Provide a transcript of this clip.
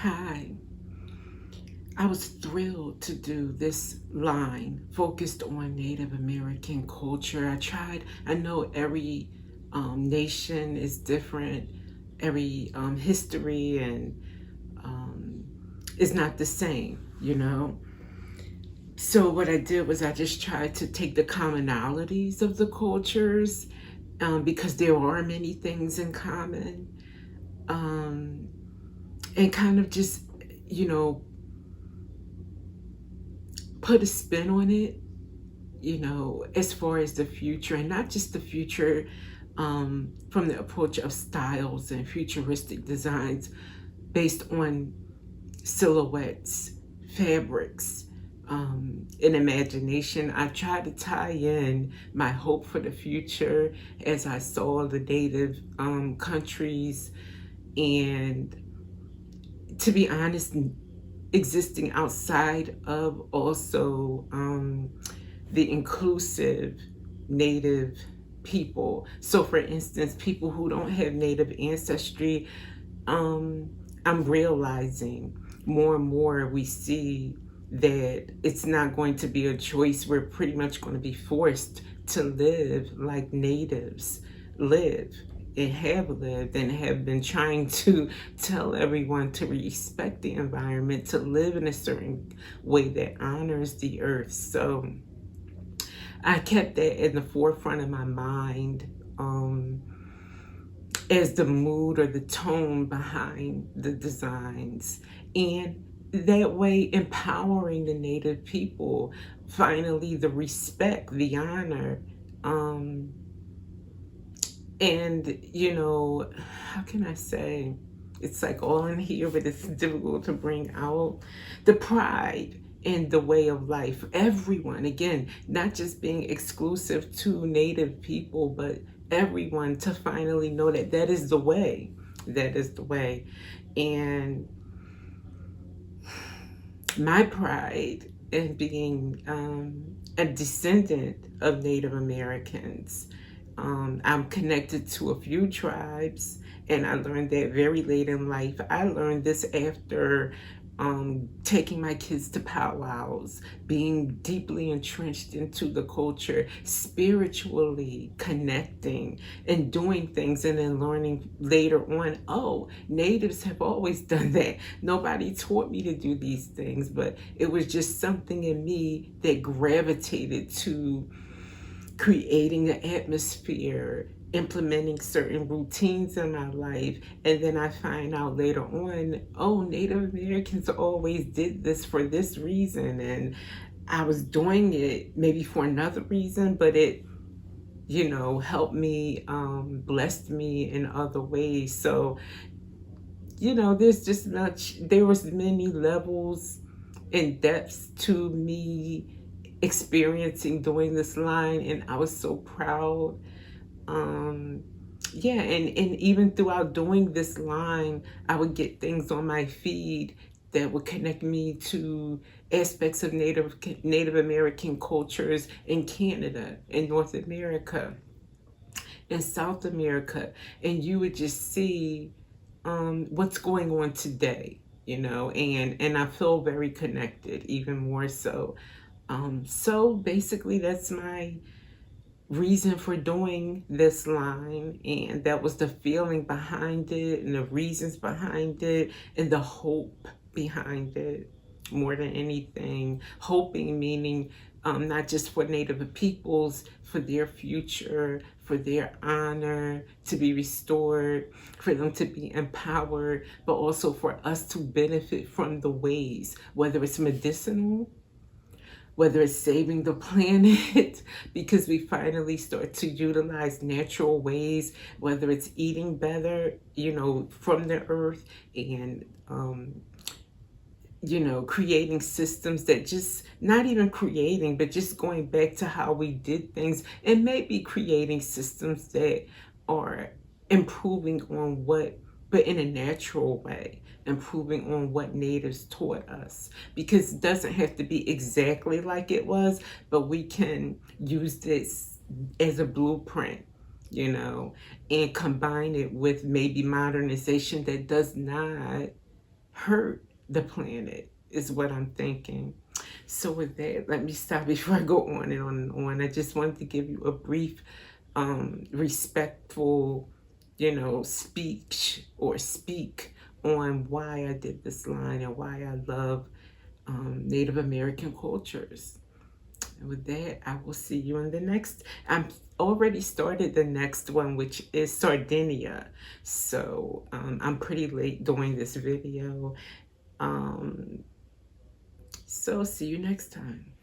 Hi. I was thrilled to do this line focused on Native American culture. I know every nation is different, every history and um, is not the same, you know? So, what I did was I just tried to take the commonalities of the cultures because there are many things in common um, and kind of just, you know, put a spin on it, as far as the future, and not just the future from the approach of styles and futuristic designs based on silhouettes, fabrics, and imagination. I tried to tie in my hope for the future as I saw the native countries and, to be honest, existing outside of also the inclusive native people. So, for instance, people who don't have native ancestry, um, I'm realizing more and more we see that it's not going to be a choice. We're pretty much going to be forced to live like natives live and have lived and have been trying to tell everyone to respect the environment, to live in a certain way that honors the earth. So I kept that in the forefront of my mind as the mood or the tone behind the designs. And that way, empowering the Native people, finally, the respect, the honor. Um, and, how can I say? It's like all in here, but it's difficult to bring out the pride in the way of life. Everyone, again, not just being exclusive to Native people, but everyone to finally know that that is the way. That is the way. And my pride in being a descendant of Native Americans. I'm connected to a few tribes, and I learned that very late in life. I learned this after taking my kids to powwows, being deeply entrenched into the culture, spiritually connecting and doing things, and then learning later on, oh, natives have always done that. Nobody taught me to do these things, but it was just something in me that gravitated to creating an atmosphere, implementing certain routines in my life. And then I find out later on, oh, Native Americans always did this for this reason. And I was doing it maybe for another reason, but it, helped me, blessed me in other ways. So, there was many levels and depths to me experiencing doing this line, and I was so proud. um yeah, and even throughout doing this line, I would get things on my feed that would connect me to aspects of Native American cultures in Canada, in North America, in South America, and you would just see what's going on today, and I feel very connected, even more so. So basically, that's my reason for doing this line, and that was the feeling behind it, and the reasons behind it, and the hope behind it. More than anything, hoping meaning not just for Native peoples, for their future, for their honor to be restored, for them to be empowered, but also for us to benefit from the ways, whether it's medicinal, whether it's saving the planet, because we finally start to utilize natural ways, whether it's eating better, from the earth, and, creating systems that just, not even creating, but just going back to how we did things, and maybe creating systems that are improving on what, but in a natural way, improving on what natives taught us. Because it doesn't have to be exactly like it was, but we can use this as a blueprint, and combine it with maybe modernization that does not hurt the planet, is what I'm thinking. So with that, let me stop before I go on and on and on. I just wanted to give you a brief, respectful, speech or speak on why I did this line and why I love Native American cultures. And with that, I will see you in the next. I'm already started the next one, which is Sardinia. So I'm pretty late doing this video. So see you next time.